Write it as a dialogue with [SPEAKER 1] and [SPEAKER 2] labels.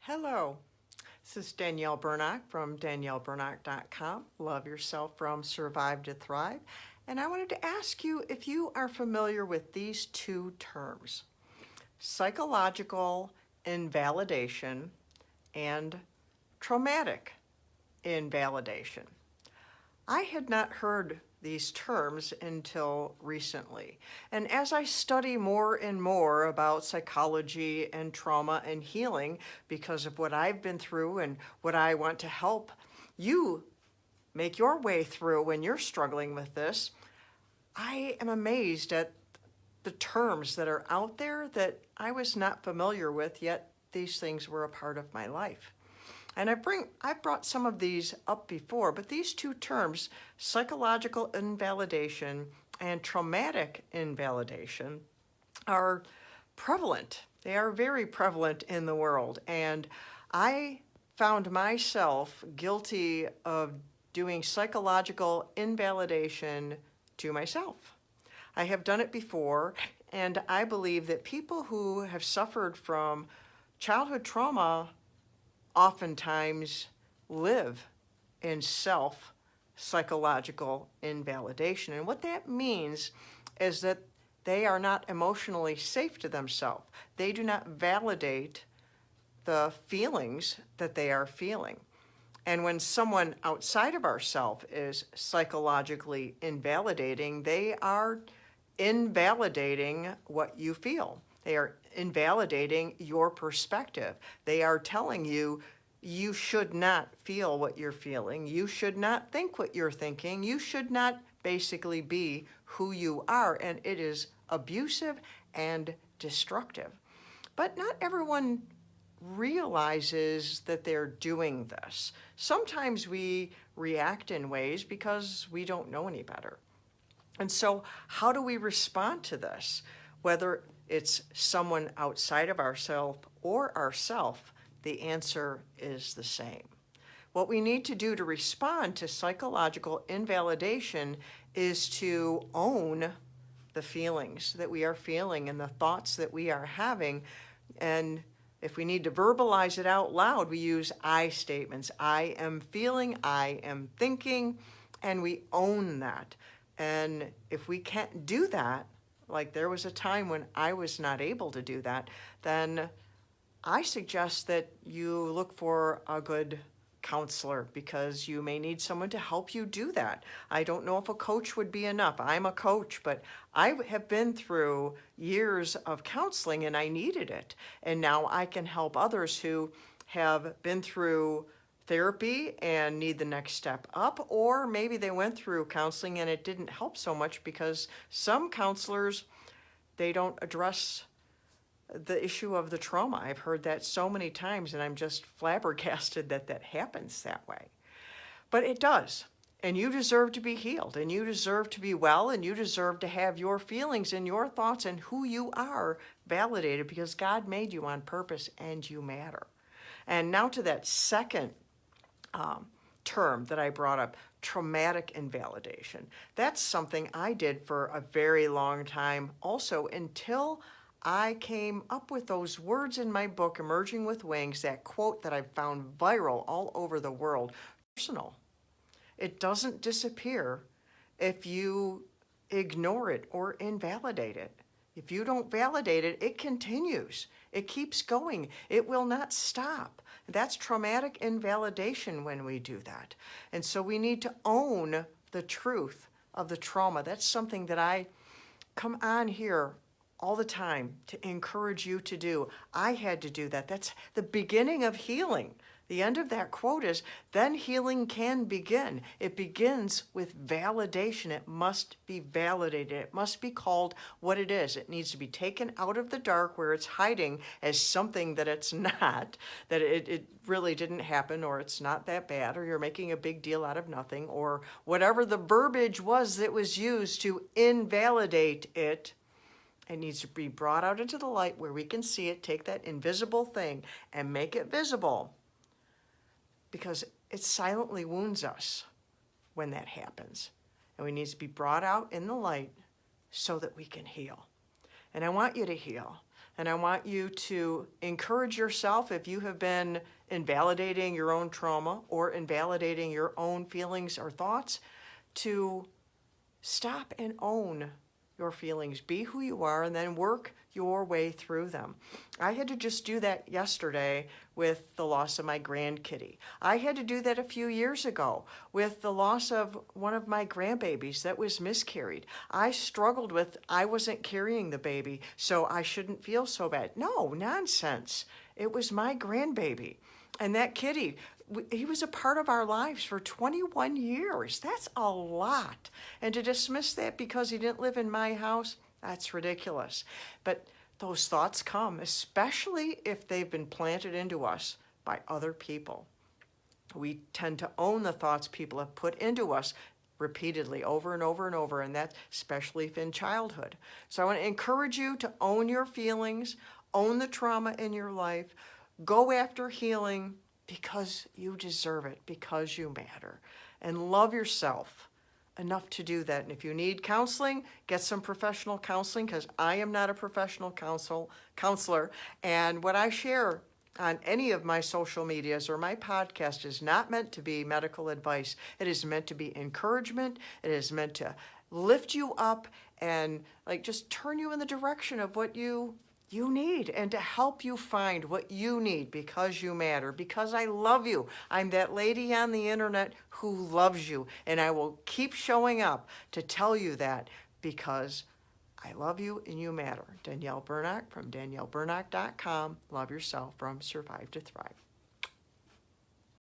[SPEAKER 1] Hello, this is Danielle Burnock from danielleburnock.com. Love Yourself from Survive to Thrive. And I wanted to ask you if you are familiar with these two terms, psychological invalidation and traumatic invalidation. I had not heard these terms until recently. And as I study more and more about psychology and trauma and healing, because of what I've been through and what I want to help you make your way through when you're struggling with this, I am amazed at the terms that are out there that I was not familiar with, yet these things were a part of my life. And I've brought some of these up before, but these two terms, psychological invalidation and traumatic invalidation, are prevalent. They are very prevalent in the world. And I found myself guilty of doing psychological invalidation to myself. I have done it before, and I believe that people who have suffered from childhood trauma oftentimes live in self-psychological invalidation. And what that means is that they are not emotionally safe to themselves. They do not validate the feelings that they are feeling. And when someone outside of ourselves is psychologically invalidating, they are invalidating what you feel. They are invalidating your perspective. They are telling you, you should not feel what you're feeling. You should not think what you're thinking. You should not basically be who you are. And it is abusive and destructive. But not everyone realizes that they're doing this. Sometimes we react in ways because we don't know any better. And so how do we respond to this? Whether it's someone outside of ourselves or ourselves, the answer is the same. What we need to do to respond to psychological invalidation is to own the feelings that we are feeling and the thoughts that we are having. And if we need to verbalize it out loud, we use I statements. I am feeling, I am thinking, and we own that. And if we can't do that, like there was a time when I was not able to do that, then I suggest that you look for a good counselor because you may need someone to help you do that. I don't know if a coach would be enough. I'm a coach, but I have been through years of counseling and I needed it. And now I can help others who have been through therapy and need the next step up, or maybe they went through counseling and it didn't help so much because some counselors, they don't address the issue of the trauma. I've heard that so many times and I'm just flabbergasted that that happens that way. But it does. And you deserve to be healed and you deserve to be well and you deserve to have your feelings and your thoughts and who you are validated because God made you on purpose and you matter. And now to that second term that I brought up, traumatic invalidation. That's something I did for a very long time also until I came up with those words in my book, Emerging with Wings, that quote that I found viral all over the world. Personal. It doesn't disappear if you ignore it or invalidate it. If you don't validate it, it continues. It keeps going. It will not stop. That's traumatic invalidation when we do that. And so we need to own the truth of the trauma. That's something that I come on here all the time to encourage you to do. I had to do that. That's the beginning of healing. The end of that quote is, then healing can begin. It begins with validation. It must be validated. It must be called what it is. It needs to be taken out of the dark where it's hiding as something that it's not, that it really didn't happen, or it's not that bad, or you're making a big deal out of nothing, or whatever the verbiage was that was used to invalidate it. It needs to be brought out into the light where we can see it, take that invisible thing and make it visible, because it silently wounds us when that happens. And we need to be brought out in the light so that we can heal. And I want you to heal. And I want you to encourage yourself, if you have been invalidating your own trauma or invalidating your own feelings or thoughts, to stop and own your feelings. Be who you are and then work your way through them. I had to just do that yesterday with the loss of my grandkitty. I had to do that a few years ago with the loss of one of my grandbabies that was miscarried. I struggled with, I wasn't carrying the baby, so I shouldn't feel so bad. No, nonsense. It was my grandbaby. And that kitty, he was a part of our lives for 21 years. That's a lot. And to dismiss that because he didn't live in my house, that's ridiculous. But those thoughts come, especially if they've been planted into us by other people. We tend to own the thoughts people have put into us repeatedly over and over and over, and that's especially in childhood. So I want to encourage you to own your feelings, own the trauma in your life, go after healing because you deserve it, because you matter, and love yourself enough to do that. And if you need counseling, get some professional counseling, because I am not a professional counselor. And what I share on any of my social medias or my podcast is not meant to be medical advice. It is meant to be encouragement. It is meant to lift you up and just turn you in the direction of what you need, and to help you find what you need, because you matter, because I love you. I'm that lady on the internet who loves you, and I will keep showing up to tell you that, because I love you and you matter. Danielle Burnock from DanielleBurnock.com. Love yourself from Survive to Thrive.